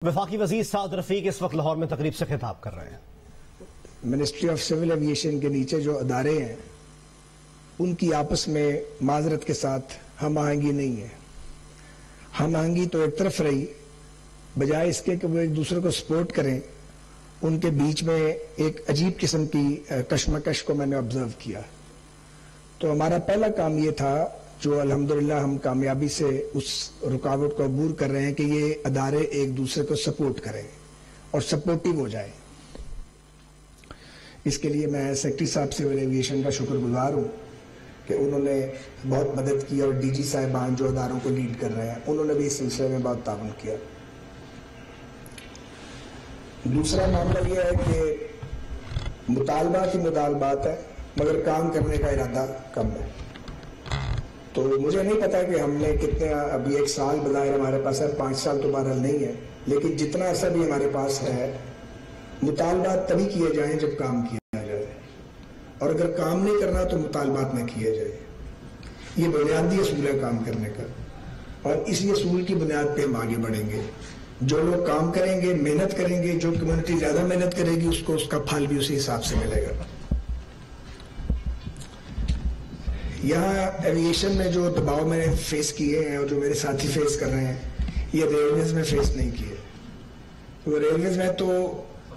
وفاقی وزیر سعد رفیق اس وقت لاہور میں تقریب سے خطاب کر رہے ہیں۔ منسٹری آف سول ایویشن کے نیچے جو ادارے ہیں ان کی آپس میں معذرت کے ساتھ ہم آہنگی نہیں ہے۔ ہم آہنگی تو ایک طرف رہی، بجائے اس کے کہ وہ ایک دوسرے کو سپورٹ کریں، ان کے بیچ میں ایک عجیب قسم کی کشمکش کو میں نے آبزرو کیا۔ تو ہمارا پہلا کام یہ تھا، جو الحمدللہ ہم کامیابی سے اس رکاوٹ کو عبور کر رہے ہیں، کہ یہ ادارے ایک دوسرے کو سپورٹ کریں اور سپورٹیو ہو جائیں۔ اس کے لیے میں سیکرٹری صاحب سول ایویشن کا شکر گزار ہوں کہ انہوں نے بہت مدد کی، اور ڈی جی صاحبان جو اداروں کو لیڈ کر رہے ہیں انہوں نے بھی اس سلسلے میں بہت تعاون کیا۔ دوسرا معاملہ یہ ہے کہ مطالبات ہی مطالبات ہے، مگر کام کرنے کا ارادہ کم ہے۔ تو مجھے نہیں پتا کہ ہم نے کتنے، ابھی 1 سال بظاہر ہمارے پاس ہے، 5 سال تو بہرحال نہیں ہے، لیکن جتنا عرصہ بھی ہمارے پاس ہے، مطالبات تبھی کیے جائیں جب کام کیا جائے، اور اگر کام نہیں کرنا تو مطالبات نہ کیے جائے۔ یہ بنیادی اصول ہے کام کرنے کا، اور اسی اصول کی بنیاد پہ ہم آگے بڑھیں گے۔ جو لوگ کام کریں گے، محنت کریں گے، جو کمیونٹی زیادہ محنت کرے گی اس کو اس کا پھل بھی اسی حساب سے ملے گا۔ یہاں ایویشن میں جو دباؤ میں نے فیس کیے ہیں اور جو میرے ساتھی فیس کر رہے ہیں، یہ ریلویز میں فیس نہیں کیے۔ تو ریلویز میں تو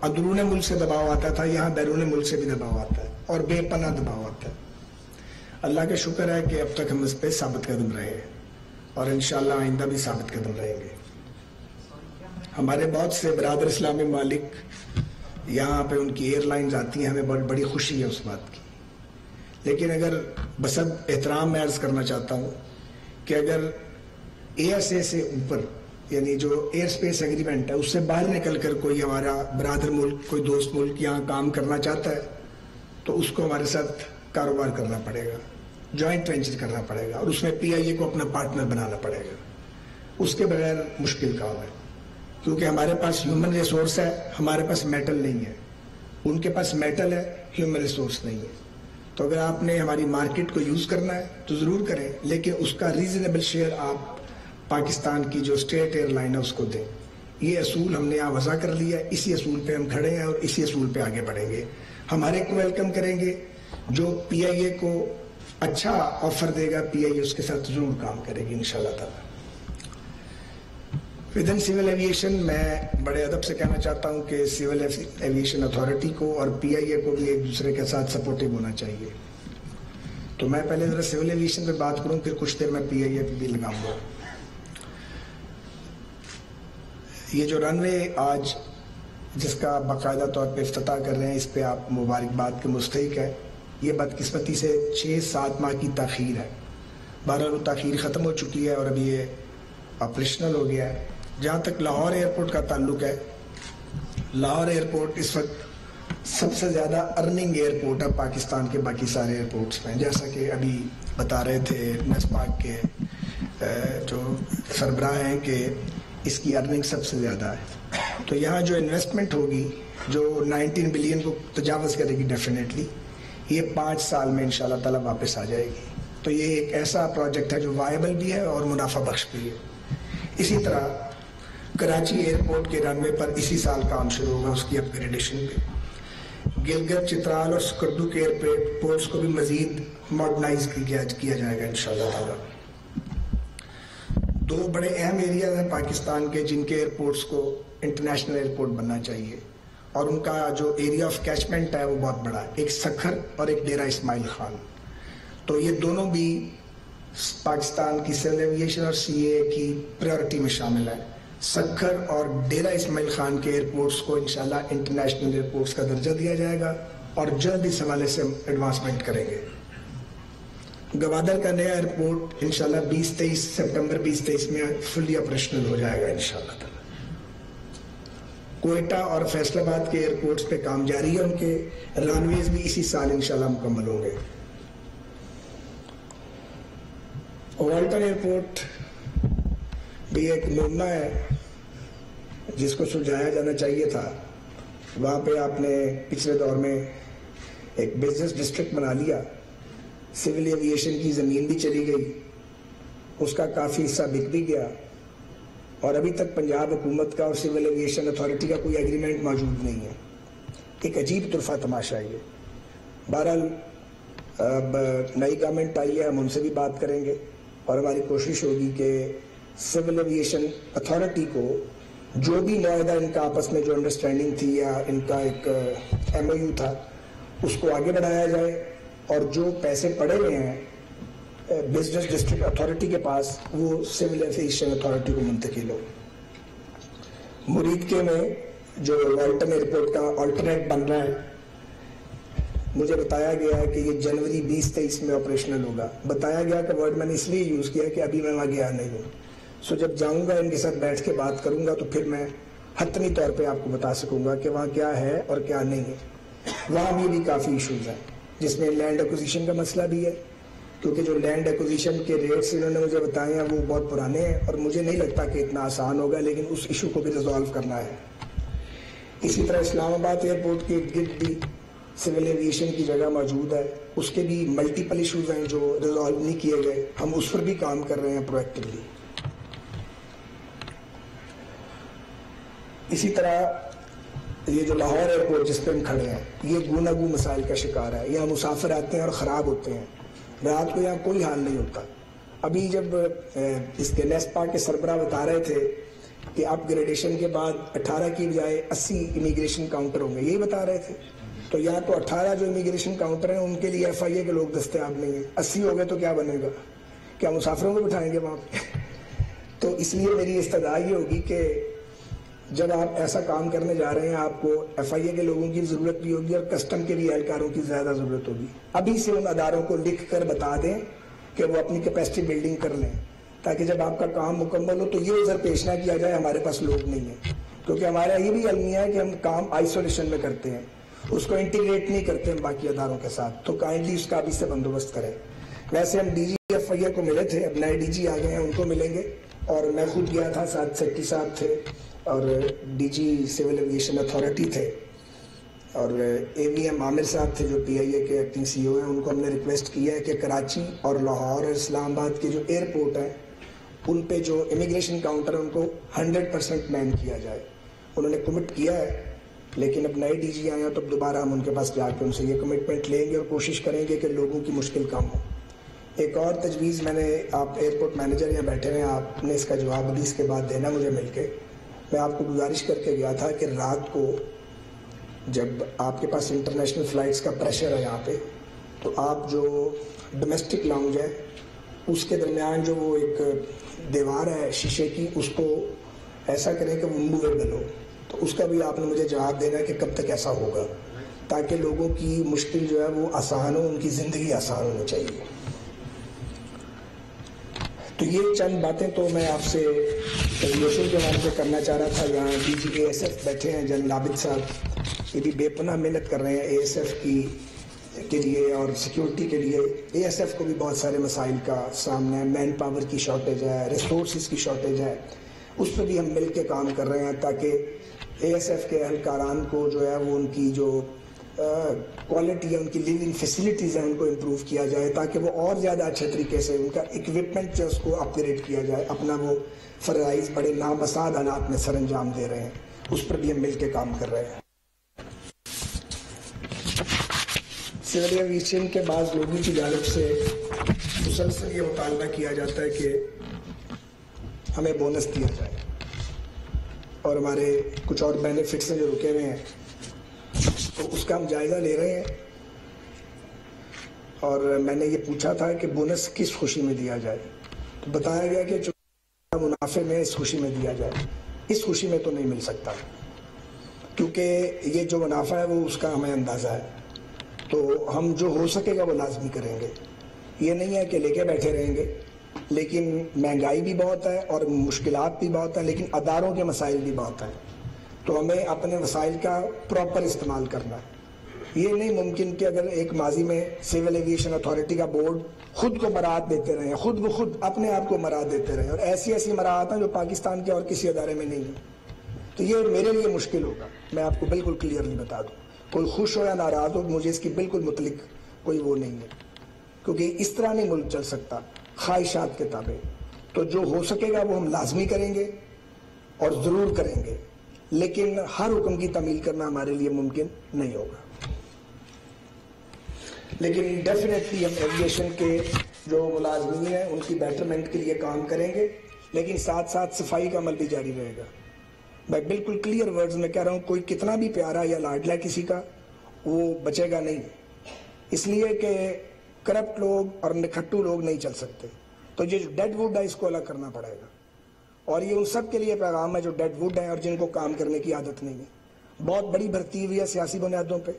اندرون ملک سے دباؤ آتا تھا، یہاں بیرون ملک سے بھی دباؤ آتا ہے، اور بے پناہ دباؤ آتا ہے۔ اللہ کا شکر ہے کہ اب تک ہم اس پہ ثابت قدم رہے ہیں، اور انشاءاللہ آئندہ بھی ثابت قدم رہیں گے۔ ہمارے بہت سے برادر اسلامی ممالک یہاں پہ ان کی ایئر لائنز آتی ہیں، ہمیں بہت بڑی خوشی ہے اس بات کی۔ لیکن اگر بسد احترام میں عرض کرنا چاہتا ہوں کہ اگر ASA سے اوپر، یعنی جو ایئر سپیس ایگریمنٹ ہے، اس سے باہر نکل کر کوئی ہمارا برادر ملک، کوئی دوست ملک یہاں کام کرنا چاہتا ہے، تو اس کو ہمارے ساتھ کاروبار کرنا پڑے گا، جوائنٹ وینچر کرنا پڑے گا، اور اس میں PIA کو اپنا پارٹنر بنانا پڑے گا۔ اس کے بغیر مشکل کام ہے، کیونکہ ہمارے پاس ہیومن ریسورس ہے، ہمارے پاس میٹل نہیں ہے۔ ان کے پاس میٹل ہے، ہیومن ریسورس نہیں ہے۔ تو اگر آپ نے ہماری مارکیٹ کو یوز کرنا ہے تو ضرور کریں، لیکن اس کا ریزنیبل شیئر آپ پاکستان کی جو اسٹیٹ ایئر لائن ہے اس کو دیں۔ یہ اصول ہم نے یہاں وضع کر لیا ہے، اسی اصول پہ ہم کھڑے ہیں اور اسی اصول پہ آگے بڑھیں گے۔ ہم ہر ایک کو ویلکم کریں گے، جو PIA کو اچھا آفر دے گا، PIA اس کے ساتھ ضرور کام کرے گی انشاءاللہ تعالی۔ ودن سول ایویشن میں بڑے ادب سے کہنا چاہتا ہوں کہ سول ایویشن اتھارٹی کو اور PIA کو بھی ایک دوسرے کے ساتھ سپورٹیو ہونا چاہیے۔ تو میں پہلے ذرا سول ایویشن پہ بات کروں، پھر کچھ دیر میں PIA پہ بھی لگاؤں گا۔ یہ جو رن وے آج جس کا باقاعدہ طور پہ افتتاح کر رہے ہیں، اس پہ آپ مبارکباد کے مستحق ہیں۔ یہ بدقسمتی سے 6-7 ماہ کی تاخیر ہے، بہرحال وہ تاخیر ختم ہو چکی ہے اور ابھی یہ آپریشنل ہو گیا ہے۔ جہاں تک لاہور ایئرپورٹ کا تعلق ہے، لاہور ایئرپورٹ اس وقت سب سے زیادہ ارننگ ایئرپورٹ ہے پاکستان کے باقی سارے ایئرپورٹس میں، جیسا کہ ابھی بتا رہے تھے نسپاک کے جو سربراہ ہیں کہ اس کی ارننگ سب سے زیادہ ہے۔ تو یہاں جو انویسٹمنٹ ہوگی، جو 19 بلین کو تجاوز کرے گی، ڈیفینیٹلی یہ 5 سال میں انشاءاللہ تعالی واپس آ جائے گی۔ تو یہ ایک ایسا پروجیکٹ ہے جو وائبل بھی ہے اور منافع بخش بھی ہے۔ اسی طرح کراچی ایئرپورٹ کے رن وے پر اسی سال کام شروع ہوگا، اس کی اپ گریڈیشن پہ۔ گلگت، چترال اور سکردو کے ایئرپورٹس کو بھی مزید ماڈرنائز کیا جائے گا انشاءاللہ تعالی۔ 2 بڑے اہم ایریاز ہیں پاکستان کے جن کے ایئرپورٹس کو انٹرنیشنل ایئرپورٹ بننا چاہیے، اور ان کا جو ایریا آف کیچمنٹ ہے وہ بہت بڑا ہے، ایک سکھر اور ایک ڈیرہ اسماعیل خان۔ تو یہ دونوں بھی پاکستان کی سول ایویشن اور CAA کی پریورٹی میں شامل ہے۔ سکھر اور ڈیرہ اسماعیل خان کے ایئرپورٹس کو انشاءاللہ انٹرنیشنل ایئرپورٹس کا درجہ دیا جائے گا، اور جلد اس حوالے سے ہم ایڈوانسمنٹ کریں گے۔ گوادر کا نیا ایئرپورٹ انشاءاللہ سپٹمبر 2023 میں فلی آپریشنل ہو جائے گا انشاءاللہ تعالی۔ کوئٹہ اور فیصل آباد کے ایئرپورٹس پہ کام جاری ہے، ان کے رن ویز بھی اسی سال انشاءاللہ مکمل ہوں گے۔ والٹن ایئرپورٹ بھی ایک نمونہ ہے جس کو سلجھایا جانا چاہیے تھا۔ وہاں پہ آپ نے پچھلے دور میں ایک بزنس ڈسٹرکٹ بنا لیا، سول ایویشن کی زمین بھی چلی گئی، اس کا کافی حصہ بک بھی گیا، اور ابھی تک پنجاب حکومت کا اور سول ایویشن اتھارٹی کا کوئی ایگریمنٹ موجود نہیں ہے. ایک عجیب طرفہ تماشا ہے یہ. بہرحال اب نئی گورنمنٹ آئی ہے, ہم ان سے بھی بات کریں گے اور ہماری کوشش ہوگی کہ سول ایویشن اتھارٹی کو جو بھی معاہدہ ان کا آپس میں جو انڈرسٹینڈنگ تھی یا ان کا ایک ایم او یو تھا اس کو آگے بڑھایا جائے, اور جو پیسے پڑے ہوئے ہیں بزنس ڈسٹرکٹ اتھارٹی کے پاس وہ سول ایویشن اتھارٹی کو منتقل ہو. مریدکے میں جو والٹن ایئرپورٹ کا آلٹرنیٹ بن رہا ہے, مجھے بتایا گیا ہے کہ یہ جنوری 2023 میں آپریشنل ہوگا. بتایا گیا کہ ورڈ میں نے اس لیے یوز کیا کہ ابھی میں وہاں گیا نہیں ہوں. سو جب جاؤں گا ان کے ساتھ بیٹھ کے بات کروں گا تو پھر میں حتمی طور پہ آپ کو بتا سکوں گا کہ وہاں کیا ہے اور کیا نہیں ہے. وہاں بھی کافی ایشوز ہیں, جس میں لینڈ ایکوزیشن کا مسئلہ بھی ہے, کیونکہ جو لینڈ ایکوزیشن کے ریٹس انہوں نے مجھے بتائے ہیں وہ بہت پرانے ہیں اور مجھے نہیں لگتا کہ اتنا آسان ہوگا, لیکن اس ایشو کو بھی ریزالو کرنا ہے. اسی طرح اسلام آباد ایئرپورٹ کے ارد گرد بھی سول ایویشن کی جگہ موجود ہے, اس کے بھی ملٹیپل ایشوز ہیں جو ریزالو نہیں کیے گئے. ہم اس پر بھی کام کر رہے ہیں پرویکٹیولی. اسی طرح یہ جو لاہور ایئرپورٹ جس پہ ہم کھڑے ہیں یہ گوناگو مسائل کا شکار ہے. یہاں مسافر آتے ہیں اور خراب ہوتے ہیں, رات کو یہاں کوئی حال نہیں ہوتا. ابھی جب اس کے نیسپا کے سربراہ بتا رہے تھے کہ اپ گریڈیشن کے بعد 18 کی بجائے 80 امیگریشن کاؤنٹر ہوں گے, یہی بتا رہے تھے. تو یہاں تو 18 جو امیگریشن کاؤنٹر ہیں ان کے لیے ایف آئی اے کے لوگ دستیاب نہیں ہیں. 80 ہو گئے تو کیا بنے گا, کیا مسافروں کو بٹھائیں گے وہاں پہ؟ تو اس لیے میری استدعا یہ ہوگی کہ جب آپ ایسا کام کرنے جا رہے ہیں آپ کو ایف آئی اے کے لوگوں کی ضرورت بھی ہوگی اور کسٹم کے بھی اہلکاروں کی زیادہ ضرورت ہوگی. ابھی سے ان اداروں کو لکھ کر بتا دیں کہ وہ اپنی کیپیسٹی بلڈنگ کر لیں, تاکہ جب آپ کا کام مکمل ہو تو یہ عذر پیش نہ کیا جائے ہمارے پاس لوگ نہیں ہیں. کیونکہ ہمارا یہ بھی المیہ ہے کہ ہم کام آئسولیشن میں کرتے ہیں, اس کو انٹیگریٹ نہیں کرتے ہم باقی اداروں کے ساتھ. تو کائنڈلی اس کا بھی سے بندوبست کریں. ویسے ہم ڈی جی ایف آئی اے کو ملے تھے, اب نئے ڈی جی آ گئے ہیں, ان کو ملیں گے. اور میں خود گیا تھا, ساتھ سیکٹری صاحب تھے اور D G civil aviation authority تھے اور اے وی ایم عامر صاحب تھے جو پی آئی اے کے ایکٹنگ سی او ہیں. ان کو ہم نے ریکویسٹ کیا ہے کہ کراچی اور لاہور اور اسلام آباد کے جو ایئرپورٹ ہیں ان پہ جو امیگریشن کاؤنٹر ہیں ان کو 100% مین کیا جائے. انہوں نے کمٹ کیا ہے, لیکن اب نئے ڈی جی آئے ہیں تو اب دوبارہ ہم ان کے پاس جا کے ان سے یہ کمٹمنٹ لیں گے اور کوشش کریں گے کہ لوگوں کی مشکل کم ہو. ایک اور تجویز میں نے, آپ ایئرپورٹ مینیجر یہاں بیٹھے ہیں, آپ نے اس کا جواب ابھی اس کے بعد دینا مجھے مل کے. میں آپ کو گزارش کر کے گیا تھا کہ رات کو جب آپ کے پاس انٹرنیشنل فلائٹس کا پریشر ہے یہاں پہ, تو آپ جو ڈومیسٹک لاؤنج ہے اس کے درمیان جو وہ ایک دیوار ہے شیشے کی, اس کو ایسا کریں کہ وہ موویبل ہو. تو اس کا بھی آپ نے مجھے جواب دینا ہے کہ کب تک ایسا ہوگا, تاکہ لوگوں کی مشکل جو ہے وہ آسان ہو, ان کی زندگی آسان ہونی چاہیے. تو یہ چند باتیں تو میں آپ سے ایویشن کے بارے میں کرنا چاہ رہا تھا. یہاں D G A S F بیٹھے ہیں جنرل عابد صاحب, یہ بھی بے پناہ محنت کر رہے ہیں اے ایس ایف کے لیے اور سیکیورٹی کے لیے. اے ایس ایف کو بھی بہت سارے مسائل کا سامنا ہے, مین پاور کی شارٹیج ہے, ریسورسز کی شارٹیج ہے, اس پہ بھی ہم مل کے کام کر رہے ہیں تاکہ اے ایس ایف کے اہلکاران کو جو ہے وہ ان کی جو کوالٹی ہے, ان کی لیونگ فیسلٹیز ہیں, ان کو امپروو کیا جائے تاکہ وہ اور زیادہ اچھے طریقے سے ان کا اکوپمنٹ جو اس کو اپ گریڈ کیا جائے. اپنا وہ فرائض بڑے نامساعد حالات میں سر انجام دے رہے ہیں, اس پر بھی ہم مل کے کام کر رہے ہیں. سول ایویشن کے بعض لوگوں کی جانب سے مسلسل یہ مطالبہ کیا جاتا ہے کہ ہمیں بونس دیا جائے, اور ہمارے کچھ اور بینیفٹس ہیں جو رکے ہوئے ہیں, تو اس کا ہم جائزہ لے رہے ہیں. اور میں نے یہ پوچھا تھا کہ بونس کس خوشی میں دیا جائے, تو بتایا گیا کہ جو منافع میں اس خوشی میں دیا جائے. اس خوشی میں تو نہیں مل سکتا, کیونکہ یہ جو منافع ہے وہ اس کا ہمیں اندازہ ہے. تو ہم جو ہو سکے گا وہ لازمی کریں گے. یہ نہیں ہے کہ لے کے بیٹھے رہیں گے, لیکن مہنگائی بھی بہت ہے اور مشکلات بھی بہت ہیں, لیکن اداروں کے مسائل بھی بہت ہیں. تو ہمیں اپنے وسائل کا پراپر استعمال کرنا ہے. یہ نہیں ممکن کہ اگر ایک ماضی میں سول ایویشن اتھارٹی کا بورڈ خود کو مراعات دیتے رہے, خود بخود اپنے آپ کو مراعات دیتے رہے, اور ایسی ایسی مراعات ہیں جو پاکستان کے اور کسی ادارے میں نہیں ہیں. تو یہ میرے لیے مشکل ہوگا, میں آپ کو بالکل کلیئرلی بتا دوں. کوئی خوش ہو یا ناراض ہو, مجھے اس کی بالکل متعلق کوئی وہ نہیں ہے, کیونکہ اس طرح نہیں ملک چل سکتا خواہشات کے تابع. تو جو ہو سکے گا وہ ہم لازمی کریں گے, اور ضرور کریں گے، لیکن ہر حکم کی تعمیل کرنا ہمارے لیے ممکن نہیں ہوگا۔ لیکن ڈیفینیٹلی ہم ایویشن کے جو ملازمین ہیں ان کی بیٹرمنٹ کے لیے کام کریں گے، لیکن ساتھ ساتھ صفائی کا عمل بھی جاری رہے گا۔ میں بالکل کلیئر ورڈز میں کہہ رہا ہوں، کوئی کتنا بھی پیارا یا لاڈلا کسی کا وہ بچے گا نہیں، اس لیے کہ کرپٹ لوگ اور نکھٹو لوگ نہیں چل سکتے۔ تو یہ جو ڈیڈ ووڈ ہے اس کو الگ کرنا پڑے گا، اور یہ ان سب کے لیے پیغام ہے جو ڈیڈ ووڈ ہیں اور جن کو کام کرنے کی عادت نہیں ہے۔ بہت بڑی بھرتی ہوئی ہے سیاسی بنیادوں پہ،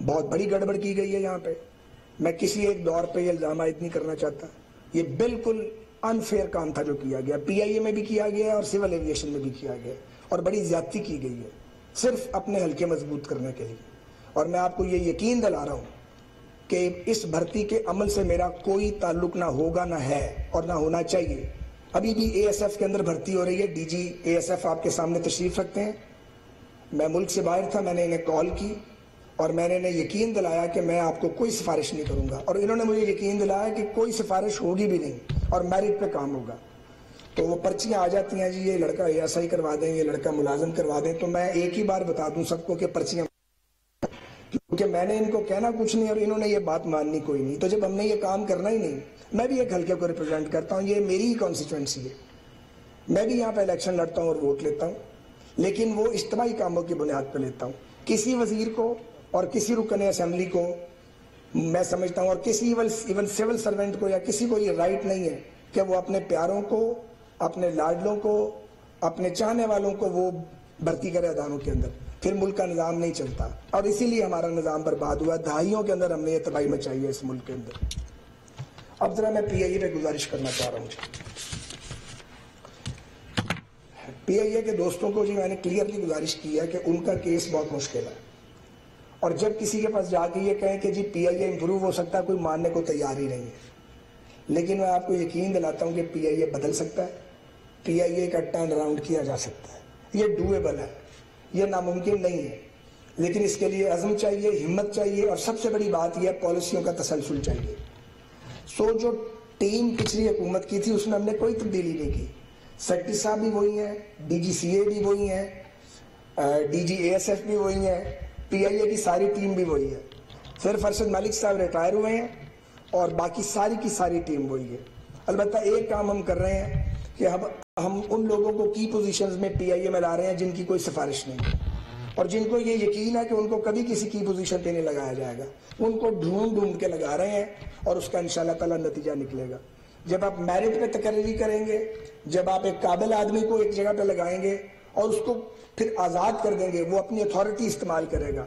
بہت بڑی گڑبڑ کی گئی ہے یہاں پہ۔ میں کسی ایک دور پہ یہ الزام عائد نہیں کرنا چاہتا، یہ بالکل انفیئر کام تھا جو کیا گیا، پی آئی اے میں بھی کیا گیا اور سول ایویشن میں بھی کیا گیا، اور بڑی زیادتی کی گئی ہے صرف اپنے حلقے مضبوط کرنے کے لیے۔ اور میں آپ کو یہ یقین دلا رہا ہوں کہ اس بھرتی کے عمل سے میرا کوئی تعلق نہ ہوگا، نہ ہے اور نہ ہونا چاہیے۔ ابھی بھی اے ایس ایف کے اندر بھرتی ہو رہی ہے، D G A S F آپ کے سامنے تشریف رکھتے ہیں۔ میں ملک سے باہر تھا، میں نے انہیں کال کی اور میں نے انہیں یقین دلایا کہ میں آپ کو کوئی سفارش نہیں کروں گا، اور انہوں نے مجھے یقین دلایا کہ کوئی سفارش ہوگی بھی نہیں اور میرٹ پہ کام ہوگا۔ تو وہ پرچیاں آ جاتی ہیں، جی یہ لڑکا اے ایس آئی کروا دیں، یہ لڑکا ملازم کروا دیں، تو میں ایک ہی بار بتا دوں سب کو کہ پرچیاں، کیونکہ میں نے ان کو کہنا کچھ نہیں اور انہوں نے یہ بات ماننی کوئی نہیں۔ تو جب ہم نے یہ کام کرنا ہی نہیں، میں بھی ایک حلقے کو ریپرزینٹ کرتا ہوں، یہ میری ہی کانسٹیچوئنسی ہے، میں بھی یہاں پہ الیکشن لڑتا ہوں اور ووٹ لیتا ہوں، لیکن وہ اجتماعی کاموں کی بنیاد پہ لیتا ہوں۔ کسی وزیر کو اور کسی رکن اسمبلی کو میں سمجھتا ہوں، اور کسی ایون سول سرونٹ کو یا کسی کو یہ رائٹ نہیں ہے کہ وہ اپنے پیاروں کو، اپنے لاڈلوں کو، اپنے چاہنے والوں کو وہ بھرتی کرے اداروں کے اندر، پھر ملک کا نظام نہیں چلتا، اور اسی لیے ہمارا نظام برباد ہوا۔ دہائیوں کے اندر ہم نے یہ تباہی مچائی ہے اس ملک کے اندر۔ اب ذرا میں پی آئی اے پہ گزارش کرنا چاہ رہا ہوں۔ پی آئی اے کے دوستوں کو جی میں نے کلیئرلی گزارش کی ہے کہ ان کا کیس بہت مشکل ہے، اور جب کسی کے پاس جا کے یہ کہیں کہ جی پی آئی اے امپروو ہو سکتا ہے، کوئی ماننے کو تیار ہی نہیں ہے۔ لیکن میں آپ کو یقین دلاتا ہوں کہ پی آئی اے بدل سکتا ہے، پی آئی اے کا ٹرن اراؤنڈ کیا جا سکتا ہے، یہ ڈویبل ہے، یہ ناممکن نہیں ہے، لیکن اس کے لیے عزم چاہیے، ہمت چاہیے، اور سب سے بڑی بات یہ پالیسیوں کا تسلسل چاہیے۔ جو ٹیم پچھلی حکومت کی تھی اس میں ہم نے کوئی تبدیلی نہیں کی، سیکٹری صاحب بھی وہی ہیں، ڈی جی سی اے بھی وہی ہیں، D G A S F بھی وہی ہیں، پی آئی اے کی ساری ٹیم بھی وہی ہے، صرف ارشد ملک صاحب ریٹائر ہوئے ہیں اور باقی ساری کی ساری ٹیم وہی ہے۔ البتہ ایک کام ہم کر رہے ہیں کہ ہم ان لوگوں کو کی پوزیشنز میں پی آئی اے میں لا رہے ہیں جن کی کوئی سفارش نہیں ہے اور جن کو یہ یقین ہے کہ ان کو کبھی کسی کی پوزیشن پہ نہیں لگایا جائے گا، ان کو ڈھونڈ کے لگا رہے ہیں، اور اس کا انشاءاللہ تعالی نتیجہ نکلے گا۔ جب آپ میرٹ پہ تقرری کریں گے، جب آپ ایک قابل آدمی کو ایک جگہ پہ لگائیں گے اور اس کو پھر آزاد کر دیں گے، وہ اپنی اتھارٹی استعمال کرے گا،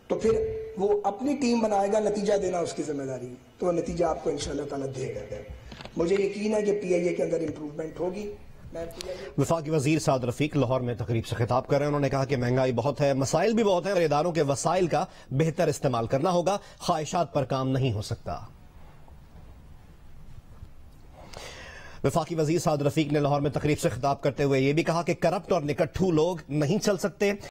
تو پھر وہ اپنی ٹیم بنائے گا، نتیجہ دینا اس کی ذمہ داری ہے، تو وہ نتیجہ آپ کو انشاءاللہ تعالی دے گا۔ مجھے یقین ہے کہ پی آئی اے کے اندر امپروومنٹ ہوگی۔ وفاقی وزیر سعد رفیق لاہور میں تقریب سے خطاب کر رہے ہیں، انہوں نے کہا کہ مہنگائی بہت ہے، مسائل بھی بہت ہیں، اور اداروں کے وسائل کا بہتر استعمال کرنا ہوگا، خواہشات پر کام نہیں ہو سکتا۔ وفاقی وزیر سعد رفیق نے لاہور میں تقریب سے خطاب کرتے ہوئے یہ بھی کہا کہ کرپٹ اور نکٹھو لوگ نہیں چل سکتے،